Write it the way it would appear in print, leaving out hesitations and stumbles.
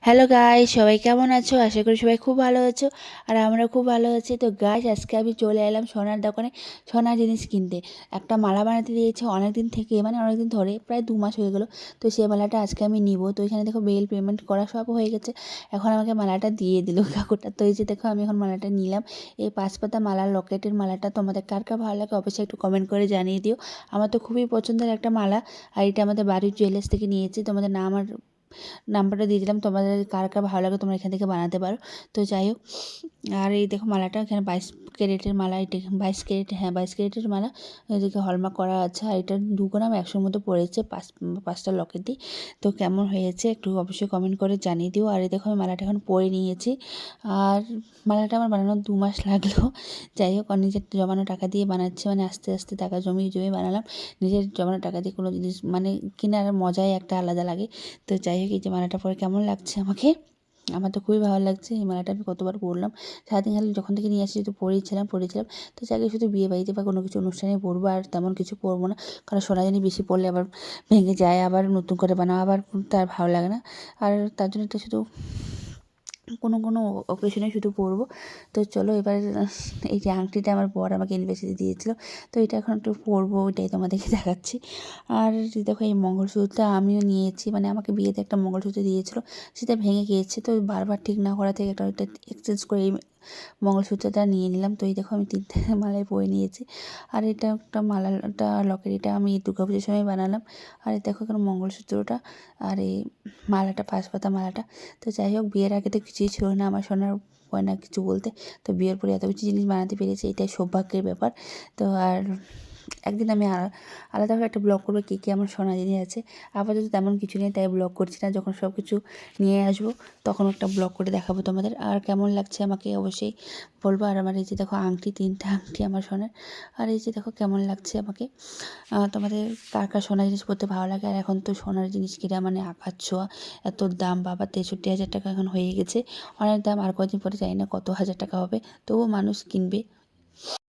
Hello guys, সবাই কেমন আছো? আশা করি সবাই খুব ভালো আছো। আর আমরা খুব ভালো আছি। তো গাইস, আজকে আমি চলে এলাম সোনার দোকানে সোনার জিনিস কিনতে। একটা মালা বানাতে দিয়েছে অনেক দিন থেকে, মানে অনেক দিন ধরে, প্রায় 2 মাস হয়ে গেলো। তো সেই মালাটা আজকে আমি নিব। তো এখানে দেখো বিল পেমেন্ট করা সব হয়ে গেছে। এখন আমাকে মালাটা দিয়ে দিল কাকুটা। তো এই যে দেখো, আমি এখন মালাটা নিলাম। এই 5 পাতা মালার লকেটের মালাটা তোমাদের কার কার ভালো লাগে অবশ্যই একটু কমেন্ট করে জানিয়ে দিও। আমার তো খুবই পছন্দের একটা মালা। আর এটা আমাদের বাড়ির জুয়েলার্স থেকে নিয়েছি। তোমাদের নাম আর নাম্বারটা দিয়ে দিলাম, তোমাদের কার কার ভালো লাগে তোমরা এখান থেকে বানাতে পারো। তো যাই হোক, আর এই দেখো মালাটা এখানে 22 ক্যারেটের মালা। এটা 22 ক্যারেট, হ্যাঁ 22 ক্যারেটের মালা। এদিকে হলমার্ক করা আছে। আর এটা 2 গ্রাম 100-র মতো পড়েছে 5টা লকেট দিয়ে। তো কেমন হয়েছে একটু অবশ্যই কমেন্ট করে জানিয়ে দিও। আর এই দেখো আমি মালাটা এখন পরে নিয়েছি। আর মালাটা আমার বানানো 2 মাস লাগলো। যাই হোক, নিজের জমানো টাকা দিয়ে বানাচ্ছি, মানে আস্তে আস্তে টাকা জমিয়ে জমিয়ে বানালাম। নিজের জমানো টাকা দিয়ে কোনো জিনিস মানে কেনার মজাই একটা আলাদা লাগে। তো যাই হোক, এই যে মালাটা পরে কেমন লাগছে আমাকে, আমার তো খুবই ভালো লাগছে। এই মালাটা আমি কতবার পরলাম, সারাদিন খালি যখন থেকে নিয়ে আসি তো পরেছিলাম। তো চাইলে শুধু বিয়ে বাড়িতে বা কোনো কিছু অনুষ্ঠানে পরবো, আর তেমন কিছু পরবো না। কারণ সোনা জিনিস বেশি পরলে আবার ভেঙে যায়, আবার নতুন করে বানাও, আবার তার ভালো লাগে না। আর তার জন্য তো শুধু কোনো কোনো অকেশনে শুধু পরবো। তো চলো এবার, এই যে আংটিটা আমার বর আমাকে ইউনিভার্সিটি দিয়েছিল, তো এটা এখন একটু পরবো, ওইটাই তোমাদেরকে দেখাচ্ছি। আর দেখো এই মঙ্গলসূত্রটা আমিও নিয়েছি, মানে আমাকে বিয়েতে একটা মঙ্গলসূত্র দিয়েছিল, সেটা ভেঙে গিয়েছে। তো বারবার ঠিক না করা থেকে একটা ওইটা এক্সচেঞ্জ করে এই মঙ্গলসূত্রটা নিয়ে নিলাম। তো এই দেখো আমি 3টে মালাই পরে নিয়েছি। আর এটা একটা মালাটা লকেট, এটা আমি দুর্গা পুজোর সময় বানালাম। আর এই দেখো এখানে মঙ্গলসূত্রটা, আর এই মালাটা 5 পাতা মালাটা। তো যাই হোক, বিয়ের আগে তো কিছুই ছিল না আমার সোনার গয়না কিছু বলতে। তো বিয়ের পরে এত কিছু জিনিস বানাতে পেরেছি, এটাই সৌভাগ্যের ব্যাপার। তো আর একদিন আমি আলাদাভাবে একটা ব্লগ করবো কী কী আমার সোনা জিনিস আছে। আপাতত তেমন কিছু নেই, তাই ব্লগ করছি না। যখন সব কিছু নিয়ে আসবো তখন একটা ব্লগ করে দেখাবো তোমাদের। আর কেমন লাগছে আমাকে অবশ্যই বলবো। আর আমার এই যে দেখো আংটি, 3টে আংটি আমার সোনার। আর এই যে দেখো কেমন লাগছে আমাকে। তোমাদের কার কার সোনার জিনিস পরতে ভালো লাগে। আর এখন তো সোনার জিনিস কিনা মানে আকাশ ছোঁয়া, এত দাম বাবা, 63,000 টাকা এখন হয়ে গেছে। অনেক দাম, আর কদিন পরে জানি না কত হাজার টাকা হবে, তবুও মানুষ কিনবে।